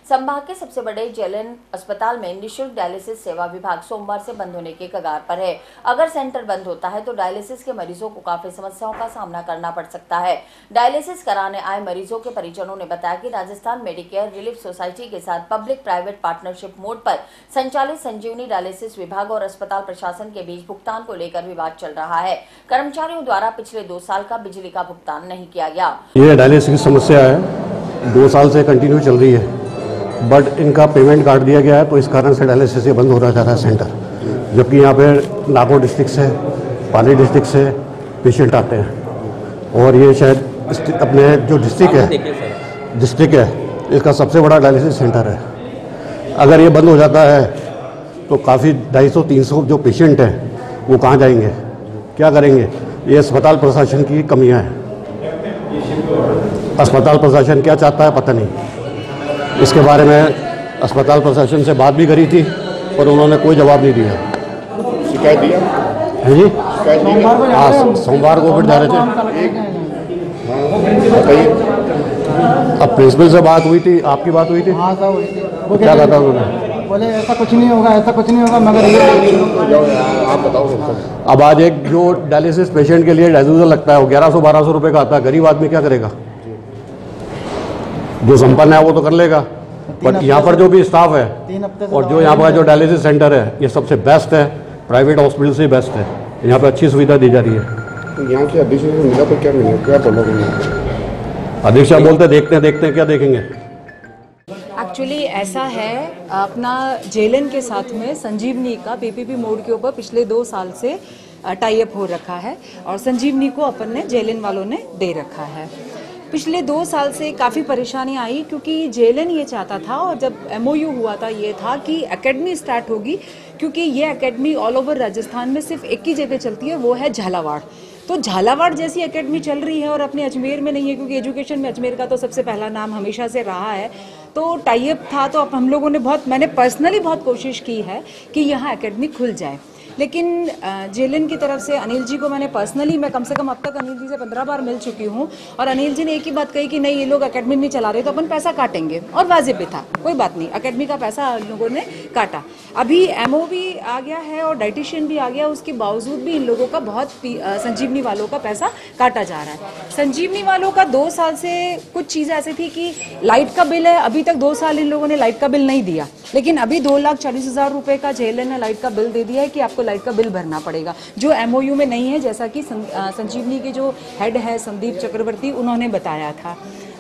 संभाग के सबसे बड़े जेएलएन अस्पताल में निःशुल्क डायलिसिस सेवा विभाग सोमवार से बंद होने के कगार पर है। अगर सेंटर बंद होता है तो डायलिसिस के मरीजों को काफी समस्याओं का सामना करना पड़ सकता है। डायलिसिस कराने आए मरीजों के परिजनों ने बताया कि राजस्थान मेडिकेयर रिलीफ सोसाइटी के साथ पब्लिक प्राइवेट पार्टनरशिप मोड पर संचालित संजीवनी डायलिसिस विभाग और अस्पताल प्रशासन के बीच भुगतान को लेकर विवाद चल रहा है। कर्मचारियों द्वारा पिछले 2 साल का बिजली का भुगतान नहीं किया गया। ये डायलिसिस की समस्या है, 2 साल से कंटिन्यू चल रही है, बट इनका पेमेंट काट दिया गया है, तो इस कारण से डायलिसिस बंद हो रहा जा रहा है सेंटर। जबकि यहाँ पे नागौर डिस्ट्रिक्ट से, पाली डिस्ट्रिक्ट से पेशेंट आते हैं और ये शायद अपने जो डिस्ट्रिक्ट है इसका सबसे बड़ा डायलिसिस सेंटर है। अगर ये बंद हो जाता है तो काफ़ी 250-300 जो पेशेंट हैं वो कहाँ जाएंगे, क्या करेंगे? ये अस्पताल प्रशासन की कमियाँ हैं। अस्पताल प्रशासन क्या चाहता है पता नहीं। इसके बारे में अस्पताल प्रशासन से बात भी करी थी पर उन्होंने कोई जवाब नहीं दिया। शिकायत दिया है जी? हाँ, सोमवार को फिर जा रहे थे। बताइए। अब प्रिंसिपल से बात हुई थी, आपकी बात हुई थी? हाँ सर हुई थी। वो क्या कहा था उन्होंने? बोले ऐसा कुछ नहीं होगा, ऐसा कुछ नहीं होगा, मगर ये आप बताओ। अब आज एक जो डायलिसिस पेशेंट के लिए डायलिसिस लगता है वो 1100-1200 रुपये का आता है। गरीब आदमी क्या करेगा? जो संपन्न है वो तो कर लेगा, बट यहाँ पर जो भी स्टाफ है और जो यहाँ पर जो डायलिसिस सेंटर है ये सबसे बेस्ट है, प्राइवेट हॉस्पिटल से बेस्ट है। यहाँ पे अच्छी सुविधा दी जा रही है। तो यहाँ के अध्यक्ष को मिला तो क्या मिला, क्या बोलोगे? अध्यक्ष बोलते देखते हैं क्या देखेंगे। एक्चुअली ऐसा है, अपना जेएलएन के साथ में संजीवनी का पीपीपी मोड के ऊपर पिछले 2 साल से टाई अप हो रखा है और संजीवनी को अपन ने जेएलएन वालों ने दे रखा है। पिछले 2 साल से काफ़ी परेशानी आई क्योंकि जेएलएन ये चाहता था और जब एमओयू हुआ था ये था कि एकेडमी स्टार्ट होगी, क्योंकि ये एकेडमी ऑल ओवर राजस्थान में सिर्फ एक ही जगह चलती है, वो है झालावाड़। तो झालावाड़ जैसी एकेडमी चल रही है और अपने अजमेर में नहीं है, क्योंकि एजुकेशन में अजमेर का तो सबसे पहला नाम हमेशा से रहा है। तो टाई अप था, तो अब हम लोगों ने मैंने पर्सनली बहुत कोशिश की है कि यहाँ एकेडमी खुल जाए, लेकिन जेएलएन की तरफ से अनिल जी को मैं कम से कम अब तक अनिल जी से 15 बार मिल चुकी हूँ और अनिल जी ने एक ही बात कही कि नहीं, ये लोग एकेडमी नहीं चला रहे तो अपन पैसा काटेंगे, और वाजिब भी था, कोई बात नहीं, एकेडमी का पैसा लोगों ने काटा। अभी एमओ भी आ गया है और डाइटिशियन भी आ गया, उसके बावजूद भी इन लोगों का बहुत संजीवनी वालों का पैसा काटा जा रहा है। संजीवनी वालों का 2 साल से कुछ चीज़ें ऐसी थी कि लाइट का बिल है, अभी तक 2 साल इन लोगों ने लाइट का बिल नहीं दिया, लेकिन अभी 2,40,000 रुपये का जेएलएन ने लाइट का बिल दे दिया है कि आपको लाइट का बिल भरना पड़ेगा, जो एमओयू में नहीं है, जैसा कि संजीवनी के जो हेड है संदीप चक्रवर्ती उन्होंने बताया था।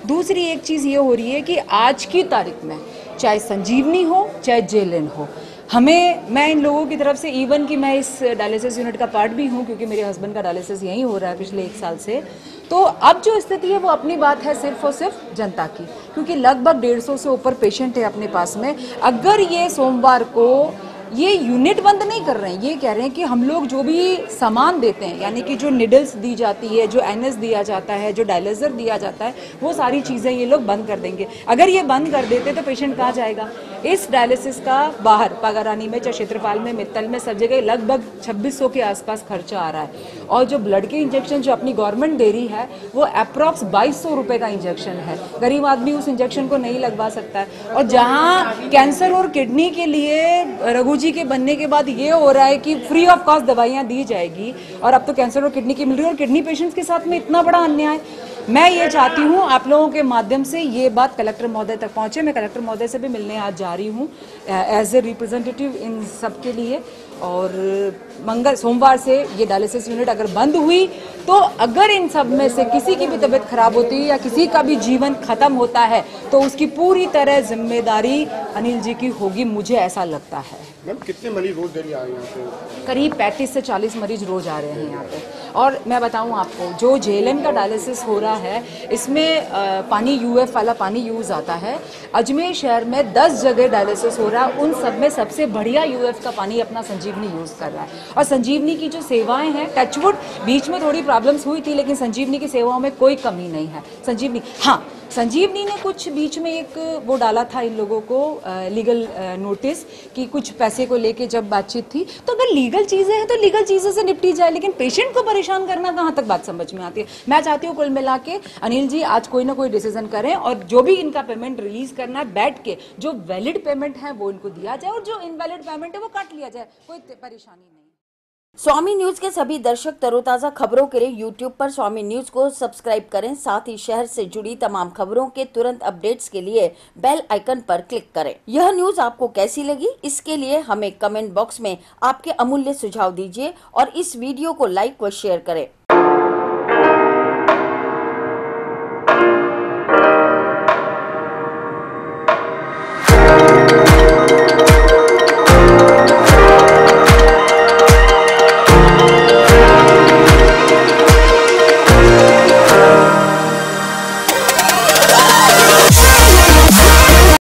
दूसरी एक चीज़ ये हो रही है कि आज की तारीख में चाहे संजीवनी हो चाहे जेएलएन हो, मैं इन लोगों की तरफ से, इवन कि मैं इस डायलिसिस यूनिट का पार्ट भी हूँ क्योंकि मेरे हस्बैंड का डायलिसिस यहीं हो रहा है पिछले 1 साल से, तो अब जो स्थिति है वो अपनी बात है सिर्फ और सिर्फ जनता की, क्योंकि लगभग 150 से ऊपर पेशेंट है अपने पास में। अगर ये सोमवार को ये यूनिट बंद नहीं कर रहे हैं, ये कह रहे हैं कि हम लोग जो भी सामान देते हैं, यानी कि जो निडल्स दी जाती है, जो एनएस दिया जाता है, जो डायलिसर दिया जाता है, वो सारी चीज़ें ये लोग बंद कर देंगे। अगर ये बंद कर देते तो पेशेंट कहाँ जाएगा? इस डायलिसिस का बाहर पागारानी में, चाहे क्षेत्रपाल में, मित्तल में, सब जगह लगभग 2600 के आसपास खर्चा आ रहा है, और जो ब्लड के इंजेक्शन जो अपनी गवर्नमेंट दे रही है वो अप्रॉक्स 2200 रुपये का इंजेक्शन है। गरीब आदमी उस इंजेक्शन को नहीं लगवा सकता है। और जहाँ कैंसर और किडनी के लिए रघु जी के बनने के बाद ये हो रहा है कि फ्री ऑफ कॉस्ट दवाइयाँ दी जाएगी, और अब तो कैंसर और किडनी की मिल रही है, और किडनी पेशेंट्स के साथ में इतना बड़ा अन्याय। मैं ये चाहती हूँ आप लोगों के माध्यम से ये बात कलेक्टर महोदय तक पहुँचे। मैं कलेक्टर महोदय से भी मिलने आज जा रही हूँ एज ए रिप्रेजेंटेटिव इन सब के लिए, और सोमवार से ये डायलिसिस यूनिट अगर बंद हुई तो अगर इन सब में से किसी की भी तबीयत खराब होती है या किसी का भी जीवन खत्म होता है तो उसकी पूरी तरह जिम्मेदारी अनिल जी की होगी, मुझे ऐसा लगता है। मैम, कितने मरीज रोज डेली आ रहे हैं यहाँ पे? करीब 35 से 40 मरीज रोज आ रहे हैं यहाँ पे। और मैं बताऊँ आपको, जो जेएलएन का डायलिसिस हो रहा है इसमें पानी यूएफ वाला पानी यूज़ आता है। अजमेर शहर में 10 जगह डायलिसिस हो रहा है, उन सब में सबसे बढ़िया यूएफ का पानी अपना संजीवनी यूज़ कर रहा है। और संजीवनी की जो सेवाएं हैं, टचवुड बीच में थोड़ी प्रॉब्लम्स हुई थी, लेकिन संजीवनी की सेवाओं में कोई कमी नहीं है। संजीवनी, हाँ, संजीवनी ने कुछ बीच में एक वो डाला था इन लोगों को लीगल नोटिस कि कुछ पैसे को लेके जब बातचीत थी, तो अगर लीगल चीजें हैं तो लीगल चीजों से निपटी जाए, लेकिन पेशेंट को परेशान करना कहाँ तक बात समझ में आती है। मैं चाहती हूँ कुल मिला के अनिल जी आज कोई ना कोई डिसीजन करें और जो भी इनका पेमेंट रिलीज करना है बैठ के जो वैलिड पेमेंट है वो इनको दिया जाए और जो इनवैलिड पेमेंट है वो काट लिया जाए, कोई परेशानी नहीं। स्वामी न्यूज के सभी दर्शक तरोताजा खबरों के लिए यूट्यूब पर स्वामी न्यूज को सब्सक्राइब करें। साथ ही शहर से जुड़ी तमाम खबरों के तुरंत अपडेट्स के लिए बेल आइकन पर क्लिक करें। यह न्यूज आपको कैसी लगी, इसके लिए हमें कमेंट बॉक्स में आपके अमूल्य सुझाव दीजिए और इस वीडियो को लाइक व शेयर करें।